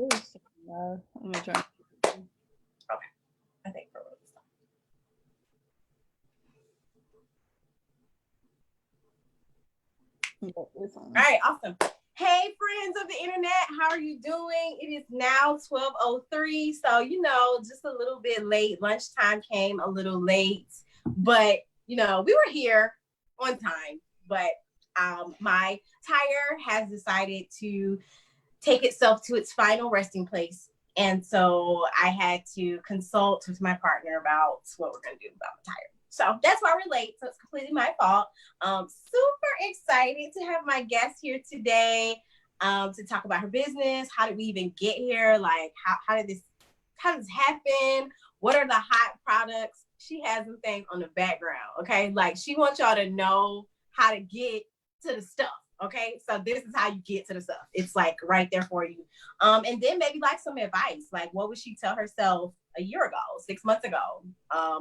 Ooh, so loud. I'm gonna try. Okay, I think for all right, awesome. Hey, friends of the internet, how are you doing? It is now 12:03, so just a little bit late. Lunchtime came a little late, but we were here on time. But my tire has decided to take itself to its final resting place, and so I had to consult with my partner about what we're going to do about the tire. So that's why we're late. So it's completely my fault. Super excited to have my guest here today to talk about her business. How did we even get here? Like, how did this happen? What are the hot products? She has some things on the background. Okay, like she wants y'all to know how to get to the stuff. Okay, so this is how you get to the stuff. It's like right there for you. And then maybe like some advice. Like, what would she tell herself a year ago, 6 months ago?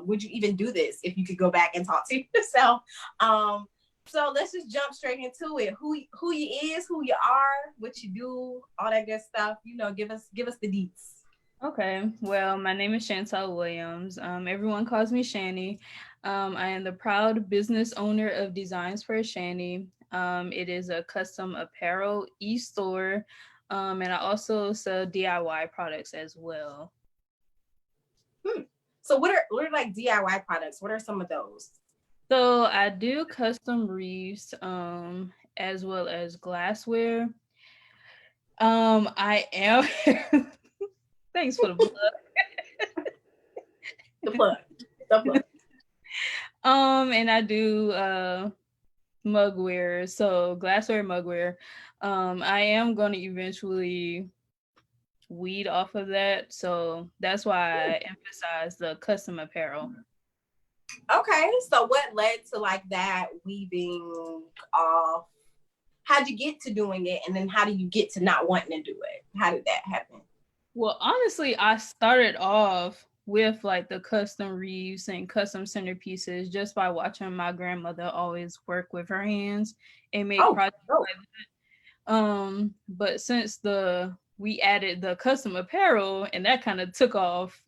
Would you even do this if you could go back and talk to yourself? So let's just jump straight into it. Who you is, who you are, what you do, all that good stuff. Give us the deets. Okay, well, my name is Chantel Williams. Everyone calls me Shanny. I am the proud business owner of Designs Per Shanny. It is a custom apparel e-store, and I also sell DIY products as well. So what are like DIY products? What are some of those? So I do custom wreaths, as well as glassware. I am. Thanks for the plug. The plug. And I do mugware, so glassware mugware. I am going to eventually weed off of that, so that's why I emphasize the custom apparel. Okay, so what led to like that weaving off? How'd you get to doing it, and then how do you get to not wanting to do it? How did that happen? Well, honestly, I started off with like the custom wreaths and custom centerpieces just by watching my grandmother always work with her hands and make projects like that. But since we added the custom apparel and that kind of took off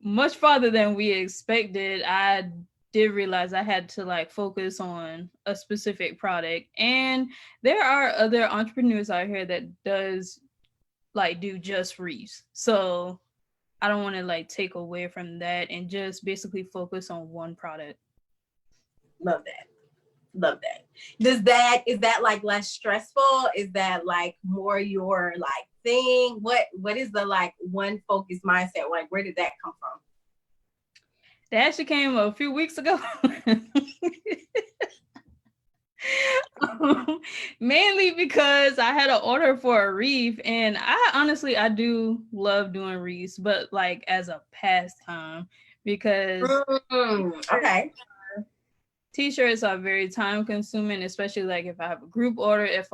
much farther than we expected, I did realize I had to like focus on a specific product. And there are other entrepreneurs out here that do just wreaths. So I don't want to like take away from that and just basically focus on one product. Love that. Is that like less stressful? Is that like more your like thing? What is the like one focus mindset? Like, where did that come from? That actually came a few weeks ago. Mainly because I had an order for a wreath, and I do love doing wreaths, but like as a pastime, because okay, t-shirts are very time consuming, especially like if I have a group order, if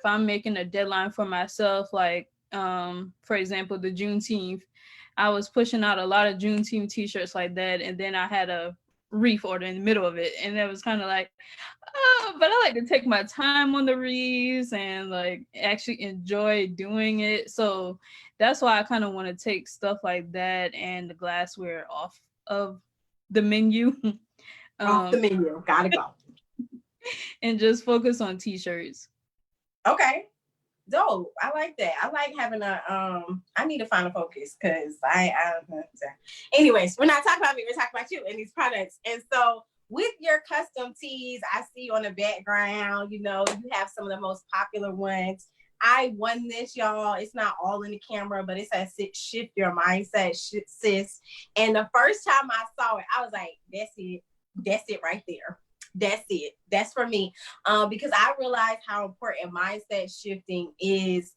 I'm making a deadline for myself, like for example the Juneteenth, I was pushing out a lot of Juneteenth t-shirts like that, and then I had a wreath order in the middle of it, and it was kind of like, oh, but I like to take my time on the wreaths and like actually enjoy doing it. So that's why I kind of want to take stuff like that and the glassware off of the menu. Off the menu, gotta go. And just focus on t-shirts. Okay, dope. I like that. I like having a I need to find a focus because I anyways, we're not talking about me, we're talking about you and these products. And so with your custom tees, I see on the background, you have some of the most popular ones. I won this, y'all. It's not all in the camera, but it says shift your mindset, sis. And the first time I saw it, I was like, that's it right there. That's it. That's for me. Because I realized how important mindset shifting is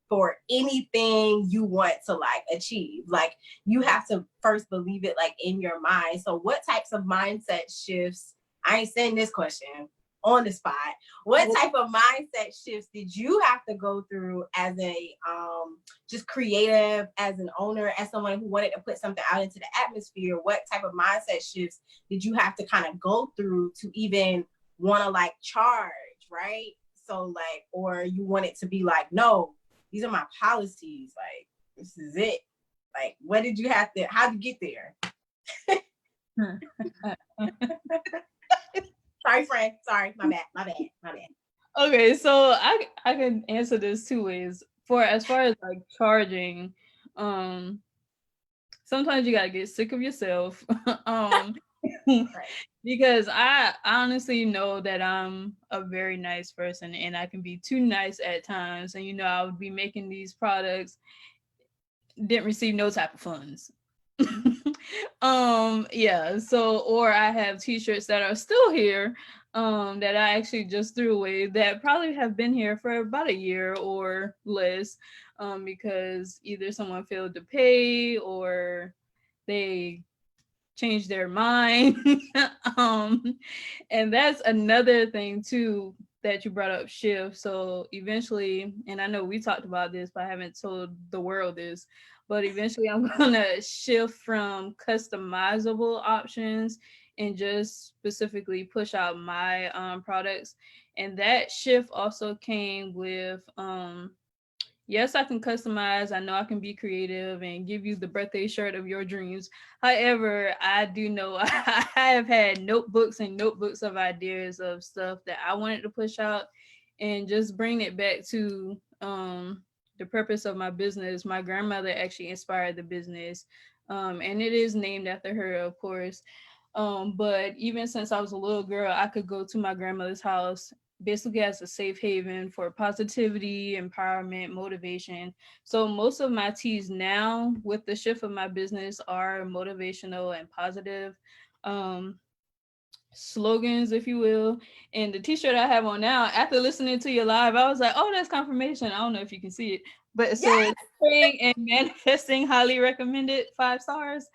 for anything you want to like achieve. Like, you have to first believe it like in your mind. So what types of mindset shifts, I ain't saying this question on the spot, what type of mindset shifts did you have to go through as a just creative, as an owner, as someone who wanted to put something out into the atmosphere? What type of mindset shifts did you have to kind of go through to even want to like charge, right? So like, or you want it to be like, no, these are my policies. Like, this is it. Like, what did you have to, how to get there? Sorry, friend. Sorry, my bad. Okay, so I can answer this two ways. For as far as like charging, um, sometimes you gotta get sick of yourself. um, Right. because I honestly know that I'm a very nice person and I can be too nice at times. And I would be making these products, didn't receive no type of funds. Yeah, so or I have t-shirts that are still here, that I actually just threw away that probably have been here for about a year or less, because either someone failed to pay or they changed their mind. um and that's another thing too that you brought up, shift. So eventually, and I know we talked about this, but I haven't told the world this, but eventually I'm gonna shift from customizable options and just specifically push out my products. And that shift also came with yes, I can customize. I know I can be creative and give you the birthday shirt of your dreams. However, I do know I have had notebooks and notebooks of ideas of stuff that I wanted to push out, and just bring it back to the purpose of my business. My grandmother actually inspired the business. And it is named after her, of course. But even since I was a little girl, I could go to my grandmother's house basically as a safe haven for positivity, empowerment, motivation. So most of my teas now, with the shift of my business, are motivational and positive. Um, Slogans, if you will. And the t-shirt I have on now, after listening to you live, I was like, oh, that's confirmation. I don't know if you can see it, but it Yes. says praying and manifesting, highly recommended, 5 stars.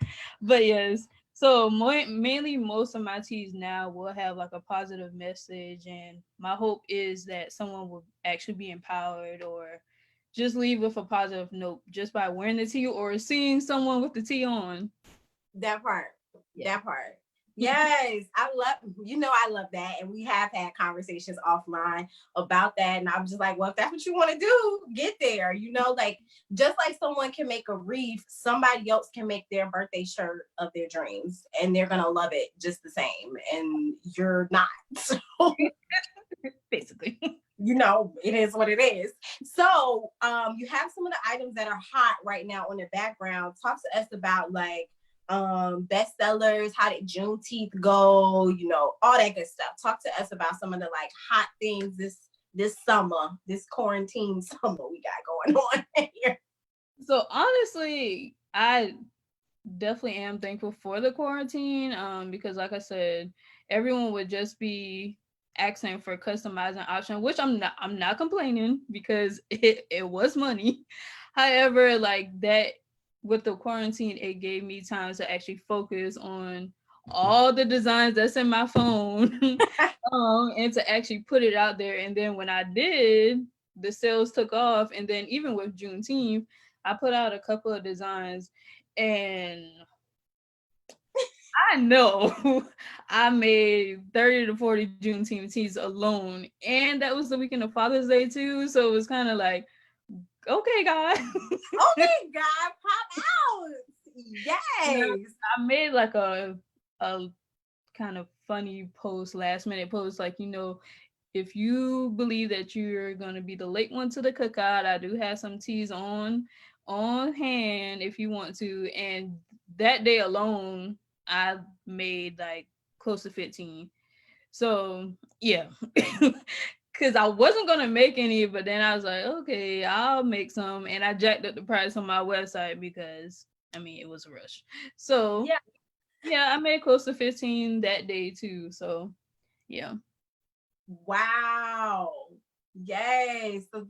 But yes, so mainly most of my teas now will have like a positive message, and my hope is that someone will actually be empowered or just leave with a positive note just by wearing the tee or seeing someone with the tee on. That part. Yeah. That part. Yes, I love that. And we have had conversations offline about that. And I'm just like, well, if that's what you want to do, get there. Like just like someone can make a wreath, somebody else can make their birthday shirt of their dreams and they're going to love it just the same. And you're not. So, Basically. it is what it is. So you have some of the items that are hot right now on the background. Talk to us about like bestsellers, how did Juneteenth go, all that good stuff. Talk to us about some of the like hot things this summer, this quarantine summer we got going on here. So honestly, I definitely am thankful for the quarantine, because like I said, everyone would just be asking for customizing option, which I'm not complaining because it was money. However, like that, with the quarantine, it gave me time to actually focus on all the designs that's in my phone, and to actually put it out there. And then when I did, the sales took off. And then even with Juneteenth, I put out a couple of designs, and I know I made 30 to 40 Juneteenth teas alone. And that was the weekend of Father's Day too. So it was kind of like, okay, God. Okay, God, pop out. Yes. I made like a kind of funny post, last minute post, like, if you believe that you're gonna be the late one to the cookout, I do have some teas on hand if you want to. And that day alone, I made like close to 15. So yeah. Cause I wasn't gonna make any, but then I was like, okay, I'll make some. And I jacked up the price on my website because it was a rush. So yeah, I made close to 15 that day too. So yeah. Wow. Yes. So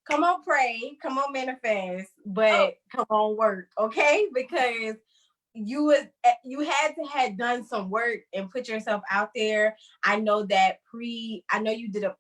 come on, pray, come on, manifest, but come on, work, okay? Because you had to have done some work and put yourself out there. I know you did a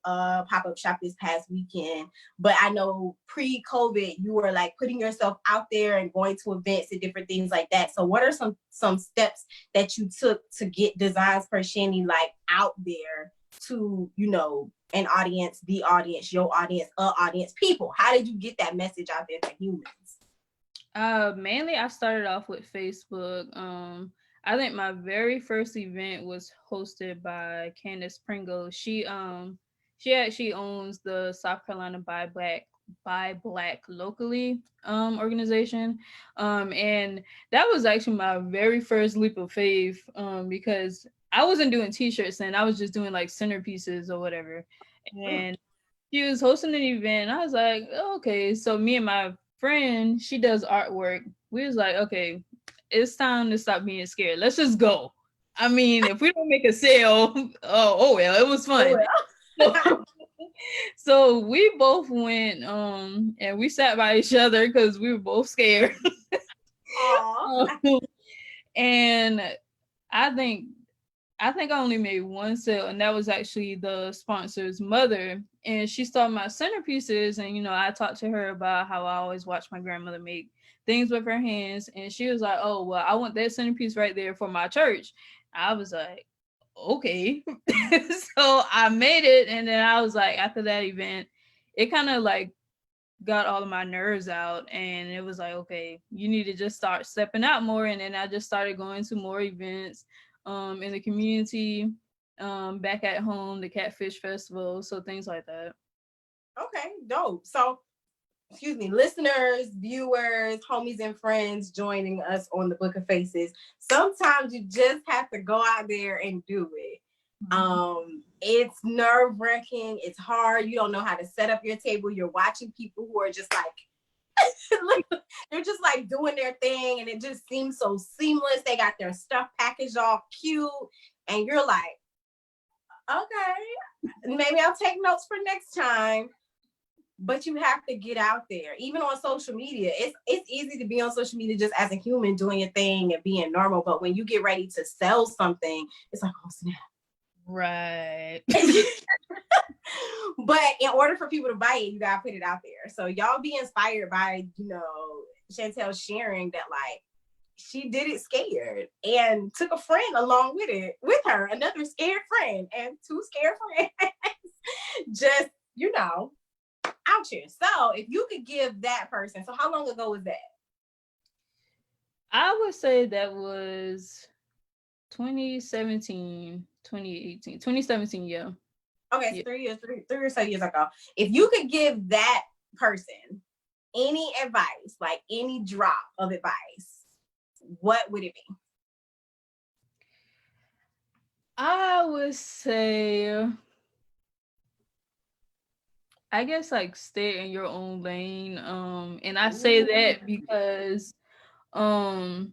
pop-up shop this past weekend, but I know pre-COVID you were like putting yourself out there and going to events and different things like that. So what are some steps that you took to get Designs Per Shanny like out there to, you know, an audience, the audience, your audience, audience, people? How did you get that message out there to humans? Mainly I started off with Facebook. I think my very first event was hosted by Candace Pringle. She actually owns the South Carolina Buy Black Locally organization. And that was actually my very first leap of faith, because I wasn't doing t-shirts and I was just doing like centerpieces or whatever. And she was hosting an event. And I was like, oh, okay. So me and my friend, she does artwork. We was like, okay, it's time to stop being scared. Let's just go. I mean, if we don't make a sale, oh well, it was fun. So, so we both went, and we sat by each other because we were both scared. And I think I think I only made one sale, and that was actually the sponsor's mother. And she saw my centerpieces, and I talked to her about how I always watched my grandmother make things with her hands. And she was like, "Oh, well, I want that centerpiece right there for my church." I was like, "Okay." So I made it, and then I was like, after that event, it kind of like got all of my nerves out, and it was like, okay, you need to just start stepping out more. And then I just started going to more events in the community, back at home, the Catfish Festival, so things like that. Okay, dope. So, excuse me, listeners, viewers, homies, and friends joining us on the Book of Faces. Sometimes you just have to go out there and do it. It's nerve-wracking. It's hard. You don't know how to set up your table. You're watching people who are just like they're just like doing their thing, and it just seems so seamless. They got their stuff packaged all cute, and you're like, okay, maybe I'll take notes for next time. But you have to get out there, even on social media. It's easy to be on social media just as a human doing your thing and being normal. But when you get ready to sell something, it's like, oh snap. Right. But in order for people to buy it, you gotta put it out there. So y'all be inspired by, Chantel sharing that, like, she did it scared and took a friend along with her, another scared friend, and two scared friends. Just, out here. So if you could give that person, so how long ago was that? I would say that was 2017, 2018, 2017, yeah. Okay, so 3 or so years ago. If you could give that person any advice, like any drop of advice, what would it be? I would say, I guess, like, stay in your own lane. And I say that because um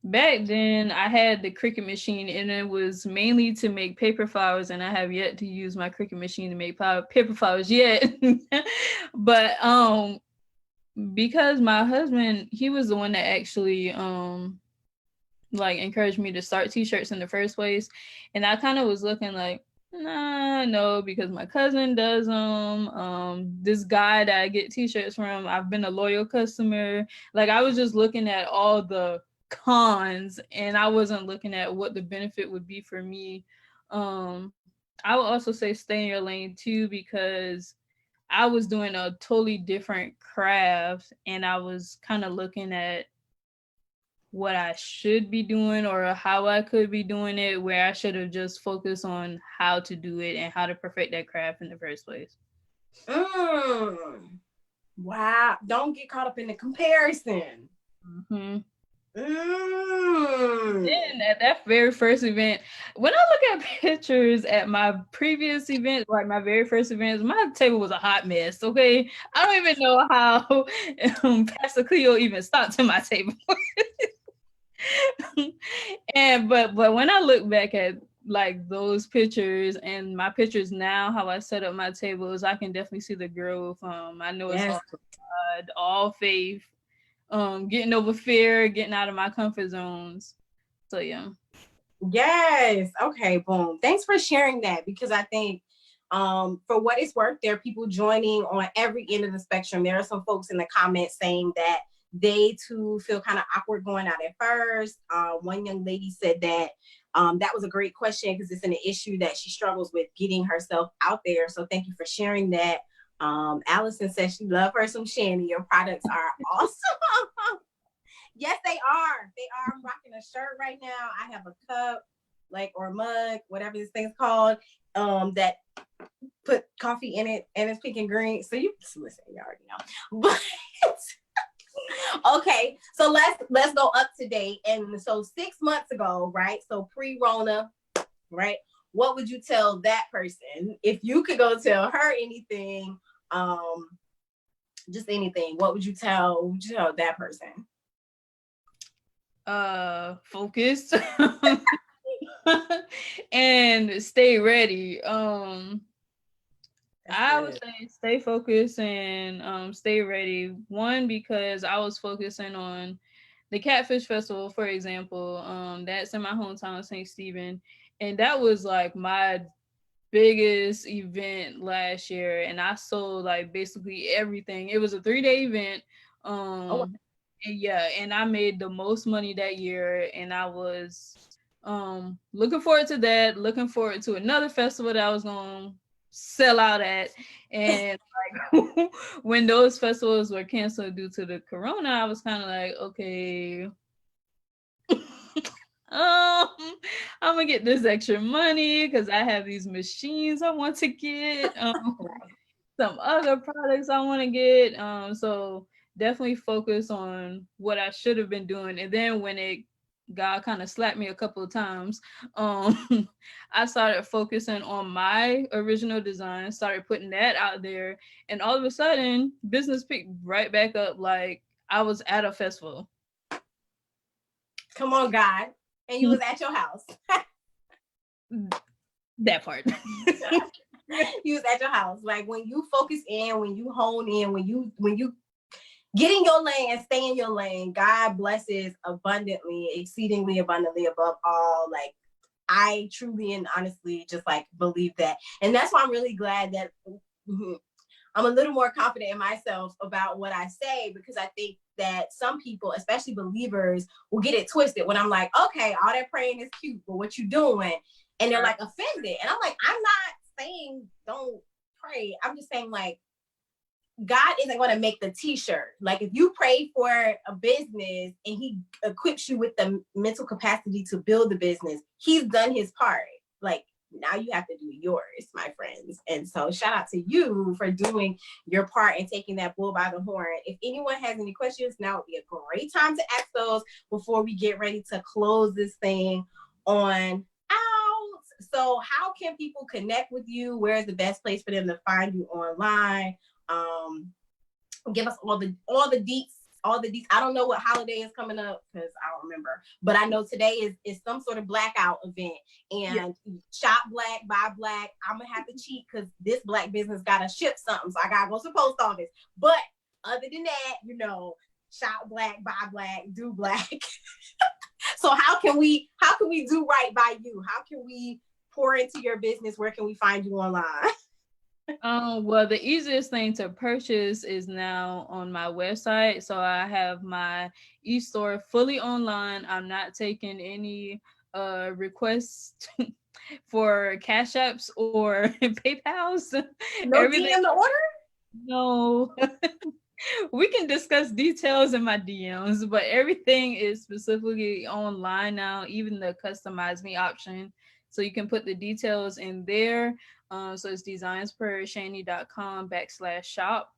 back then I had the Cricut machine, and it was mainly to make paper flowers, and I have yet to use my Cricut machine to make paper flowers yet. But because my husband, he was the one that actually like encouraged me to start t-shirts in the first place. And I kind of was looking like, nah, no, because my cousin does them. This guy that I get t-shirts from, I've been a loyal customer. Like, I was just looking at all the cons, and I wasn't looking at what the benefit would be for me. I would also say stay in your lane too, because I was doing a totally different craft, and I was kind of looking at what I should be doing or how I could be doing it, where I should have just focused on how to do it and how to perfect that craft in the first place. Wow. Don't get caught up in the comparison. Then at that very first event, when I look at pictures at my previous event, like my very first events, my table was a hot mess. Okay, I don't even know how Pastor Cleo even stopped to my table. But when I look back at like those pictures and my pictures now, how I set up my tables, I can definitely see the growth. I know it's all God, all faith, getting over fear, getting out of my comfort zones. So yeah. Yes. Okay, boom. Thanks for sharing that, because I think for what it's worth, there are people joining on every end of the spectrum. There are some folks in the comments saying that they too feel kind of awkward going out at first. One young lady said that That was a great question because it's an issue that she struggles with getting herself out there. So thank you for sharing that. Allison says she loves her some Shanny. Your products are awesome. Yes, they are. They are. I'm rocking a shirt right now. I have a cup, or mug, whatever this thing's called, that put coffee in it, and it's pink and green. So you listen, you already know. But okay, so let's go up to date. And so 6 months ago, right? So pre-Rona, right? What would you tell that person if you could go tell her anything? Just anything. What would you tell that person? Focus and stay ready. I would say stay focused and stay ready. One, because I was focusing on the Catfish Festival, for example. That's in my hometown, St. Stephen, and that was like my biggest event last year, and I sold like basically everything. It was a 3-day event. Oh, And yeah, and I made the most money that year, and I was looking forward to that, looking forward to another festival that I was gonna sell out at. And like when those festivals were canceled due to the corona, I was kind of like, okay, I'm gonna get this extra money because I have these machines I want to get, some other products I want to get. So definitely focus on what I should have been doing. And then when it God kind of slapped me a couple of times, I started focusing on my original design, started putting that out there, and all of a sudden business picked right back up like I was at a festival. Come on, God. And you was at your house. That part. You was at your house. Like when you focus in, when you hone in, when you get in your lane and stay in your lane, God blesses abundantly, exceedingly abundantly above all. Like I truly and honestly just like believe that. And that's why I'm really glad that I'm a little more confident in myself about what I say, because I think that some people, especially believers, will get it twisted when I'm like, okay, all that praying is cute, but what you doing? And they're like offended. And I'm like, I'm not saying don't pray. I'm just saying like, God isn't going to make the t-shirt. Like if you pray for a business and he equips you with the mental capacity to build the business, he's done his part. Like now you have to do yours, my friends. And so shout out to you for doing your part and taking that bull by the horn. If anyone has any questions, now would be a great time to ask those before we get ready to close this thing on out. So how can people connect with you? Where is the best place for them to find you online? Give us all the deets. I don't know what holiday is coming up because I don't remember, but I know today is some sort of blackout event, and shop black, buy black. I'm gonna have to cheat because this black business gotta ship something, so I gotta go to the post office. But other than that, shop black, buy black, do black. So how can we do right by you? How can we pour into your business? Where can we find you online? Well, the easiest thing to purchase is now on my website. So I have my e-store fully online. I'm not taking any requests for Cash Apps or PayPal's. No DM to order? No. We can discuss details in my DMs, but everything is specifically online now, even the customize me option. So you can put the details in there. So it's designspershanny.com/shop.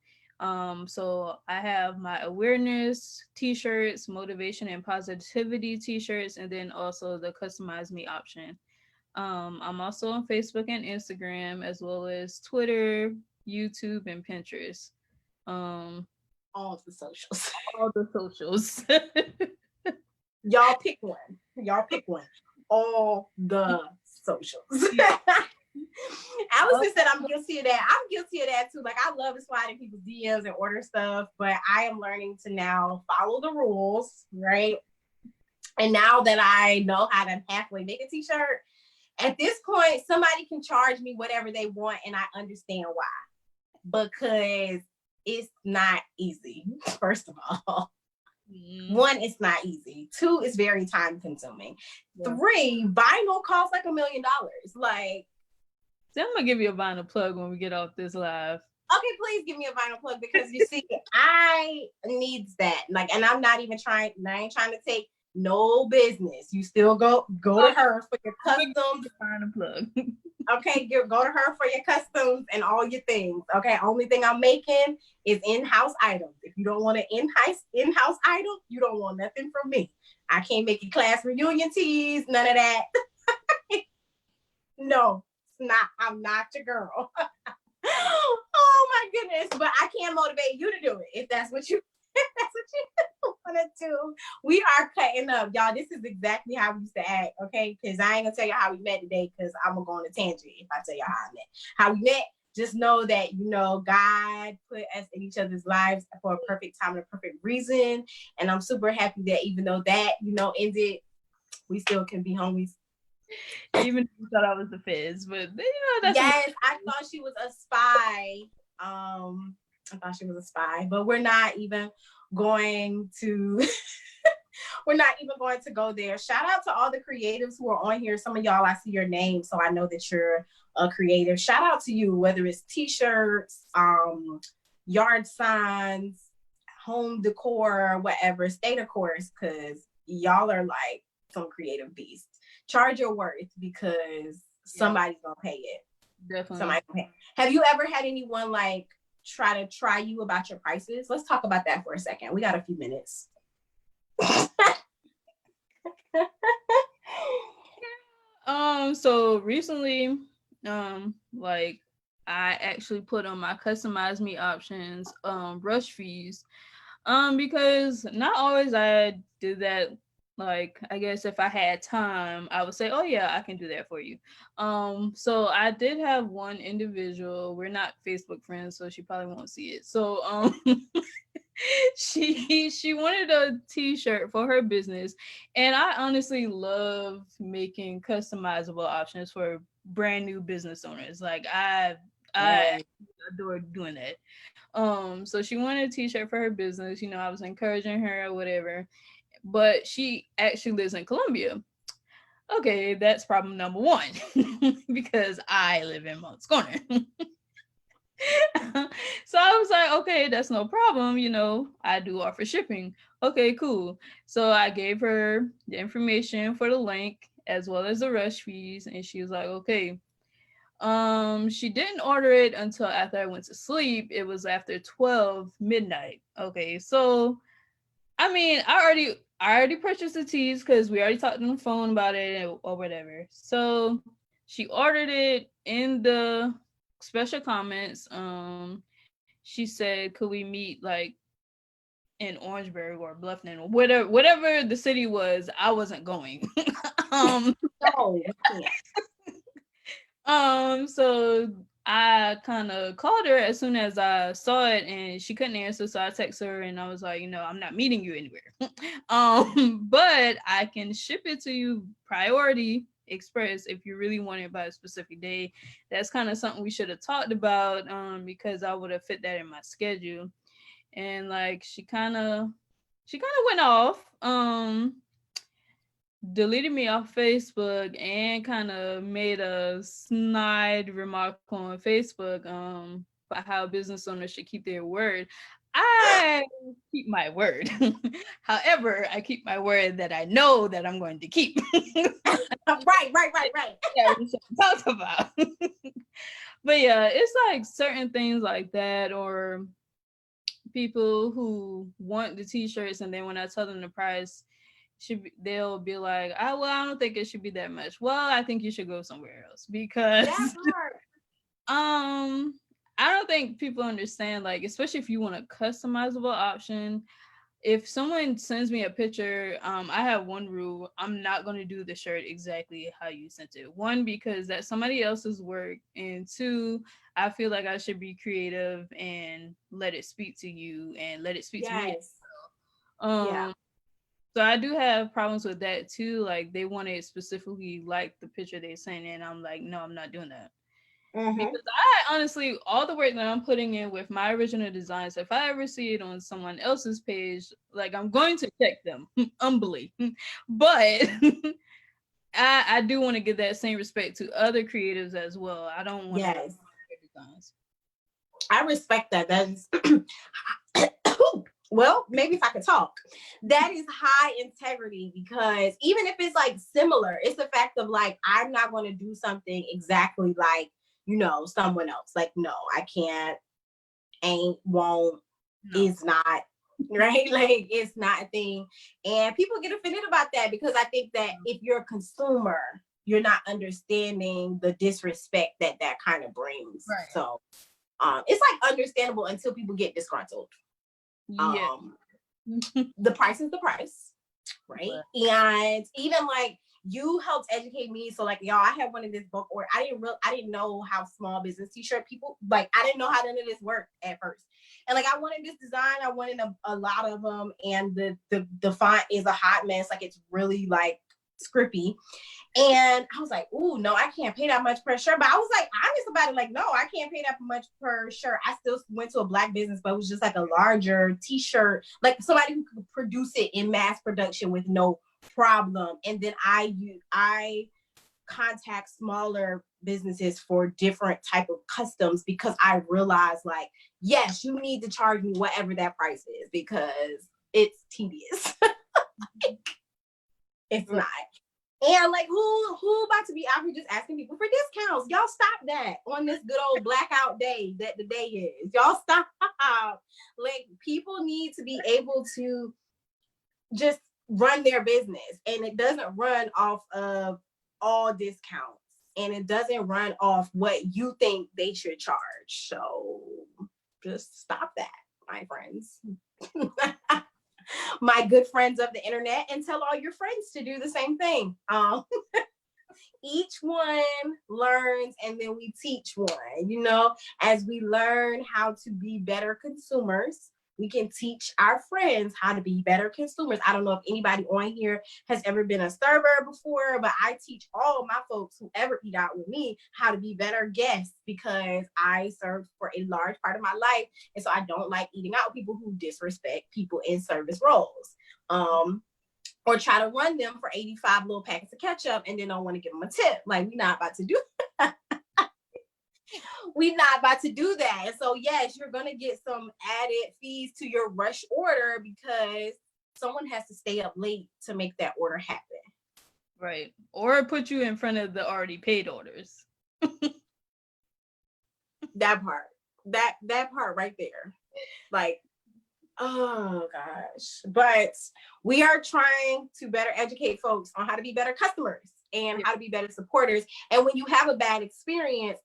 So I have my awareness t-shirts, motivation and positivity t-shirts, and then also the customize me option. I'm also on Facebook and Instagram, as well as Twitter, YouTube, and Pinterest. All the socials. All the socials. Y'all pick one. All the socials. Allison said I'm guilty of that. I'm guilty of that too. Like I love to slide in people's DMs and order stuff, but I am learning to now follow the rules, right? And now that I know how to halfway make a t-shirt, at this point, somebody can charge me whatever they want, and I understand why. Because it's not easy, first of all. Mm, One, it's not easy. Two, it's very time consuming. yeah. Three, vinyl costs like $1 million. Like, So I'm gonna give you a vinyl plug when we get off this live. okay, please give me a vinyl plug because you see, I needs that. Like, and I'm not even trying. I ain't trying to take no business. You still go to her for your I'm gonna give customs. you a vinyl plug. Okay, go to her for your customs and all your things. Okay, only thing I'm making is in-house items. If you don't want an in-house item, you don't want nothing from me. I can't make you class reunion teas, none of that. No, it's not. I'm not your girl. Oh my goodness! But I can motivate you to do it if that's what you if that's what you want to do. We are cutting up, y'all. This is exactly how we used to act, okay? Because I ain't gonna tell you how we met today, because I'm gonna go on a tangent if I tell you how I met. How we met. Just know that God put us in each other's lives for a perfect time and a perfect reason. And I'm super happy that even though that ended, we still can be homies. Even if you thought I was the Fizz, but that's Yes, I thought she was a spy. I thought she was a spy, but we're not even going to we're not even going to go there. Shout out to all the creatives who are on here. Some of y'all, I see your name, so I know that you're a creative. Shout out to you, whether it's t-shirts, yard signs, home decor, whatever. Stay the course, because y'all are like some creative beasts. Charge your worth, because somebody's gonna pay it. definitely. Somebody gonna pay. Have you ever had anyone like try you about your prices? Let's talk about that for a second. We got a few minutes. So recently, like I actually put on my customize me options, rush fees. Because not always I do that. Like, I guess if I had time, I would say, oh yeah, I can do that for you. So I did have one individual, we're not Facebook friends, so she probably won't see it. So she wanted a t-shirt for her business, and I honestly love making customizable options for brand new business owners. Like I Yeah. adore doing that. So she wanted a t-shirt for her business. I was encouraging her or whatever. But she actually lives in Colombia. Okay, that's problem number one. Because I live in Moncks Corner. So I was like, okay, that's no problem. I do offer shipping. Okay, cool. So I gave her the information for the link as well as the rush fees, and she was like, okay. She didn't order it until after I went to sleep. It was after 12 midnight. Okay, so I mean, I already purchased the teas because we already talked on the phone about it or whatever. So she ordered it in the special comments. She said, "Could we meet like in Orangeburg or Bluffton or whatever the city was?" I wasn't going. um, No, we can't. so I kind of called her as soon as I saw it, and she couldn't answer. So I texted her, and I was like, I'm not meeting you anywhere. But I can ship it to you priority express if you really want it by a specific day. That's kind of something we should have talked about, because I would have fit that in my schedule. And like she kind of went off. Deleted me off Facebook and kind of made a snide remark on Facebook about how business owners should keep their word. I keep my word. However, I keep my word that I know that I'm going to keep. Right. Yeah, we should talk about. But yeah, it's like certain things like that, or people who want the t-shirts, and then when I tell them the price, they'll be like, I don't think it should be that much. Well, I think you should go somewhere else because That part. um I don't think people understand, like, especially if you want a customizable option. If someone sends me a picture, I have one rule: I'm not going to do the shirt exactly how you sent it. One, because that's somebody else's work, and two, I feel like I should be creative and let it speak to you and let it speak to me. Yes. Yeah. um so I do have problems with that too. Like, they want it specifically like the picture they sent, and I'm like, no, I'm not doing that. Because I honestly, all the work that I'm putting in with my original designs, if I ever see it on someone else's page, like I'm going to check them humbly. But I do want to give that same respect to other creatives as well. I don't want to designs. I respect that. That is well, maybe if I could talk. That is high integrity, because even if it's like similar, it's the fact of like, I'm not going to do something exactly like, you know, someone else. Like, no, I can't, ain't, won't, is not, right? Like, it's not a thing. And people get offended about that, because I think that if you're a consumer, you're not understanding the disrespect that that kind of brings. Right. So it's like understandable until people get disgruntled. Yeah. The price is the price, right? And even like, you helped educate me. So like, y'all, I had one of this book, or I didn't know how small business t-shirt people, like, I didn't know how none of this worked at first. And like, I wanted this design, I wanted a lot of them, and the font is a hot mess. Like, it's really like scrippy. And I was like, ooh, no, I can't pay that much per shirt. But I was like honest about it. Like, no, I can't pay that much per shirt. I still went to a Black business, but it was just like a larger t-shirt, like somebody who could produce it in mass production with no problem. And then I contact smaller businesses for different type of customs, because I realized like, yes, you need to charge me whatever that price is, because it's tedious. It's not. And like, who about to be out here just asking people for discounts? Y'all stop that on this good old blackout day that the day is. Y'all stop. Like, people need to be able to just run their business, and it doesn't run off of all discounts, and it doesn't run off what you think they should charge. So just stop that, my friends. My good friends of the internet, and tell all your friends to do the same thing. Each one learns, and then we teach one. You know, as we learn how to be better consumers, we can teach our friends how to be better consumers. I don't know if anybody on here has ever been a server before, but I teach all my folks who ever eat out with me how to be better guests, because I served for a large part of my life. And so I don't like eating out with people who disrespect people in service roles. Or try to run them for 85 little packets of ketchup and then don't want to give them a tip. Like, we're not about to do that. We're not about to do that. And so, yes, you're going to get some added fees to your rush order, because someone has to stay up late to make that order happen. Right. Or put you in front of the already paid orders. That part. That part right there. Like, oh gosh. But we are trying to better educate folks on how to be better customers and how to be better supporters. And when you have a bad experience,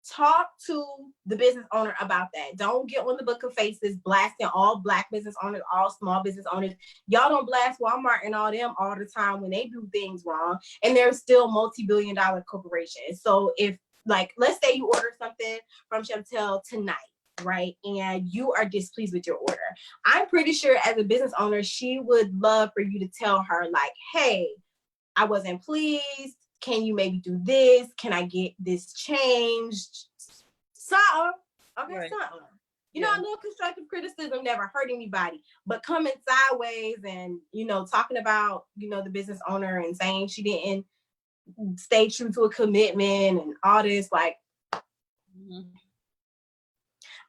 talk to the business owner about that. Don't get on the book of faces blasting all Black business owners, all small business owners. Y'all don't blast Walmart and all them all the time when they do things wrong, and they're still multi-billion-dollar corporations. So if, like, let's say you order something from Chantel tonight, right? And you are displeased with your order. I'm pretty sure as a business owner, she would love for you to tell her like, hey, I wasn't pleased. Can you maybe do this? Can I get this changed? Something. Okay, right. Something. You know, a little constructive criticism never hurt anybody, but coming sideways and, you know, talking about, you know, the business owner and saying she didn't stay true to a commitment and all this, like,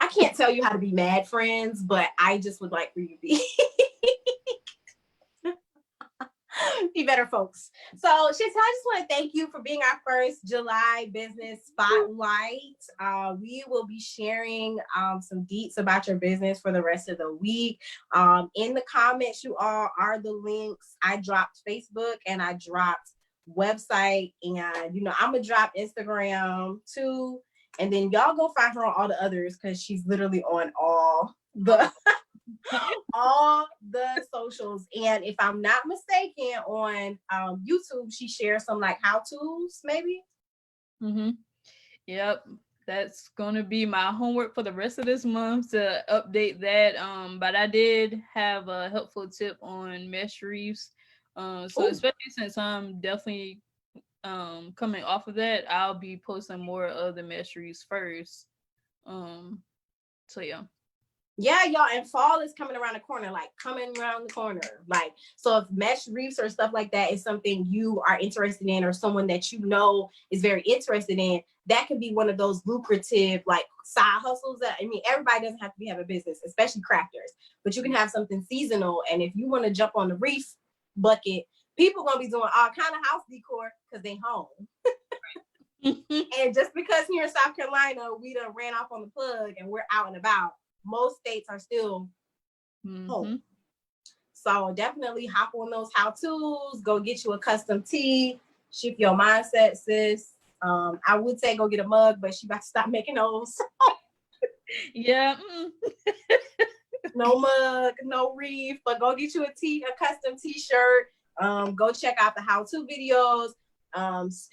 I can't tell you how to be mad friends, but I just would like for you to be be better folks. So Chantel, I just want to thank you for being our first July business spotlight. We will be sharing some deets about your business for the rest of the week. In the comments, you all are the links. I dropped Facebook and I dropped website, and you know, I'm gonna drop Instagram too. And then y'all go find her on all the others, because she's literally on all the all the socials. And if I'm not mistaken, on YouTube, she shares some like how-tos, maybe. Yep. That's gonna be my homework for the rest of this month, to update that. But I did have a helpful tip on mesh reefs. So especially since I'm definitely coming off of that, I'll be posting more of the mesh reefs first. So yeah. Yeah, y'all, and fall is coming around the corner, like coming around the corner. Like, so if mesh reefs or stuff like that is something you are interested in, or someone that you know is very interested in, that can be one of those lucrative like side hustles that, I mean, everybody doesn't have to have a business, especially crafters, but you can have something seasonal. And if you want to jump on the reef bucket, people gonna be doing all kind of house decor because they home. And just because here in South Carolina, we done ran off on the plug and we're out and about, most states are still home. So definitely hop on those how-tos, go get you a custom tee, shift your mindset, sis. I would say go get a mug, but she about to stop making those. Yeah. No mug, no reef, but go get you a custom t-shirt. Go check out the how-to videos.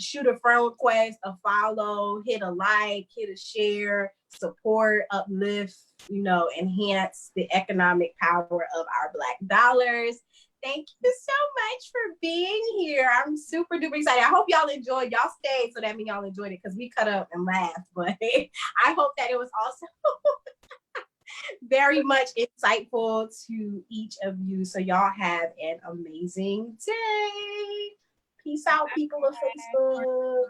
Shoot a friend request, a follow, hit a like, hit a share, support, uplift, enhance the economic power of our Black dollars. Thank you so much for being here. I'm super duper excited. I hope y'all enjoyed. Y'all stayed, so that means y'all enjoyed it because we cut up and laughed. But I hope that it was also very much insightful to each of you. So y'all have an amazing day. Peace out, people of Facebook.